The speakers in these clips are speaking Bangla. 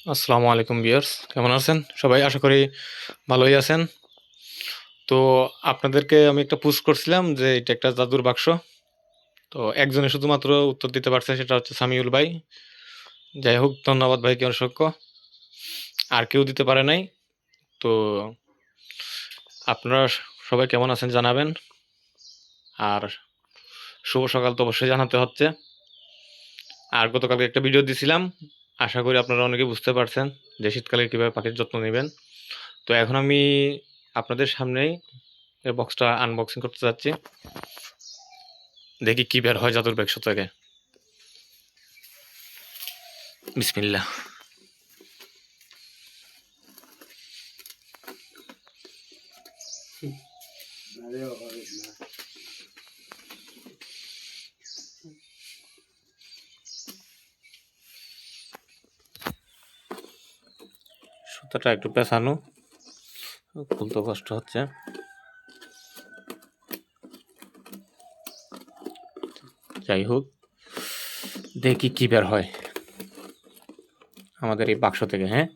আসসালামু আলাইকুম ভিউয়ার্স, কেমন আছেন সবাই? আশা করি ভালোই আছেন। তো আপনাদেরকে আমি একটা পোস্ট করছিলাম যে এটা একটা জাদুর বাক্স। তো একজনে শুধুমাত্র উত্তর দিতে পারছে, সেটা হচ্ছে সামিউল ভাই। যাই হোক, ধন্যবাদ ভাইকে অসংখ্য। আর কেউ দিতে পারে নাই। তো আপনারা সবাই কেমন আছেন জানাবেন। আর শুভ সকাল তো অবশ্যই জানাতে হচ্ছে। আর গতকালকে একটা ভিডিও দিছিলাম, আশা করি আপনারা অনেকে বুঝতে পারছেন যে শীতকালে কীভাবে পাখির যত্ন নেবেন। তো এখন আমি আপনাদের সামনেই এই বক্সটা আনবক্সিং করতে যাচ্ছি। দেখি কি বের হয় জাদুর বাক্স থেকে। বিসমিল্লাহ। সুতাটা একটু পেঁচানো, খুলতে কষ্ট হচ্ছে। যাই হোক, দেখি কি বের হয় আমাদের এই বাক্স থেকে। হ্যাঁ,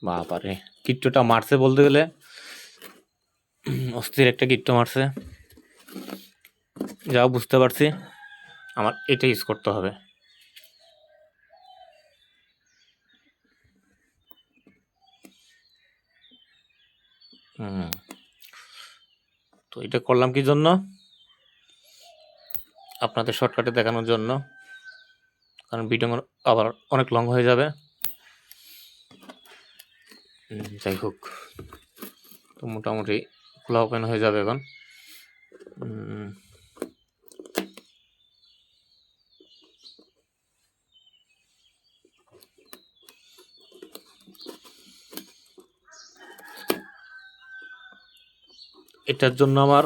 বাবারে, কিট্টুটা মারছে বলতে গেলে, অস্থির একটা কিট্টু মারছে। যাও, বুঝতে পারছি আমার এটা ইউজ করতে হবে। তো এটা করলাম কি জন্য? আপনাদের শর্টকাটে দেখানোর জন্য, কারণ ভিডিও আবার অনেক লং হয়ে যাবে। যাই হোক, তো মোটামুটি খোলা ওপেন হয়ে যাবে এখন। এটার জন্য আমার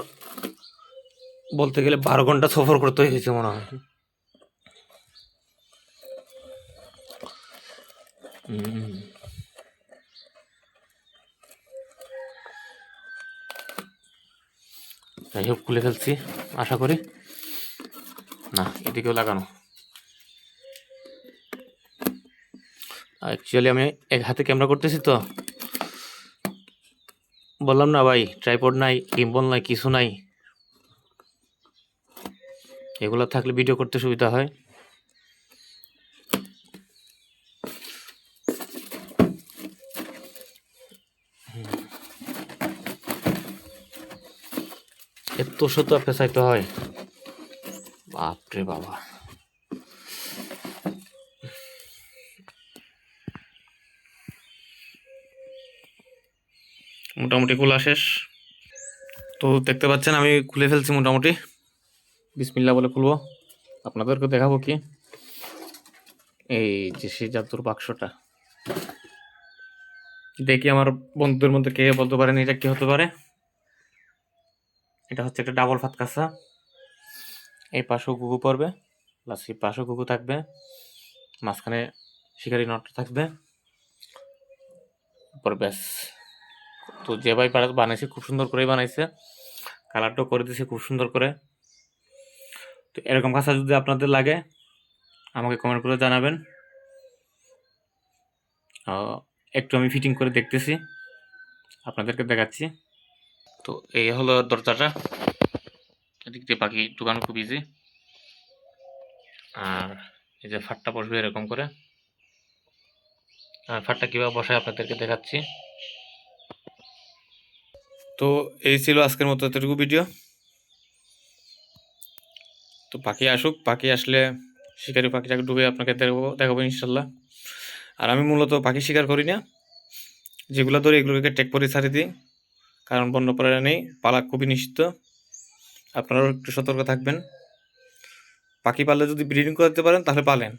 বলতে গেলে 12 ঘন্টা সফর করতে হয়েছে মনে হয়। যাই হোক, খুলে ফেলছি আশা করি। না, এদিকেও লাগানো। অ্যাকচুয়ালি আমি এক হাতে ক্যামেরা করতেছি, তো বললাম না ভাই, ট্রাইপড নাই, গিম্বল নাই, কিছু নাই। এগুলো থাকলে ভিডিও করতে সুবিধা হয়। এত সুতা পেঁচাইতে হয়, বাপরে বাবা। মোটামুটি খোলা শেষ। তো দেখতে পাচ্ছেন আমি খুলে ফেলছি মোটামুটি। বিসমিল্লাহ বলে খুলবো, আপনাদেরকে দেখাবো কি এই যে সেই জাদুর বাক্সটা। দেখি আমার বন্ধুদের মধ্যে কে বলতে পারেন এটা কি হতে পারে। এটা হচ্ছে একটা ডাবল ফাতকাসা। এই পাশেও গুগু পড়বে, প্লাস এই পাশেও গুগু থাকবে, মাঝখানে শিকারি নট থাকবে, পর ব্যাস। তো যে ভাই বানাইছে খুব সুন্দর করেই বানাইছে, কালারটাও করে দিয়েছে খুব সুন্দর করে। তো এরকম কাঁচা যদি আপনাদের লাগে আমাকে কমেন্ট করে জানাবেন। একটু আমি ফিটিং করে দেখতেছি, আপনাদেরকে দেখাচ্ছি। তো এই হলো দরজাটা, এদিক দিয়ে পাখি ঢুকানো খুব ইজি। আর এই যে ফাটটা বসবে এরকম করে, আর ফাটটা কীভাবে বসায় আপনাদেরকে দেখাচ্ছি। তো এই ছিল আজকের মতো এতটুকু ভিডিও। তো পাখি আসুক, পাখি আসলে শিকারি পাখিটাকে ডুবে আপনাকে দেখাবো ইনশাল্লাহ। আর আমি মূলত পাখি শিকার করি না, যেগুলো ধরে এগুলোকে ট্যাগ করে ছাড়ি দিই, কারণ বন্যপ্রাণী পালা খুবই নিষিদ্ধ। আপনারাও একটু সতর্ক থাকবেন। পাখি পাললে যদি ব্রিডিং করাতে পারেন তাহলে পালেন,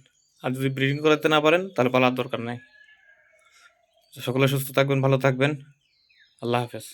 আর যদি ব্রিডিং করাতে না পারেন তাহলে পালার দরকার নাই। সকলে সুস্থ থাকবেন, ভালো থাকবেন। আল্লাহ হাফেজ।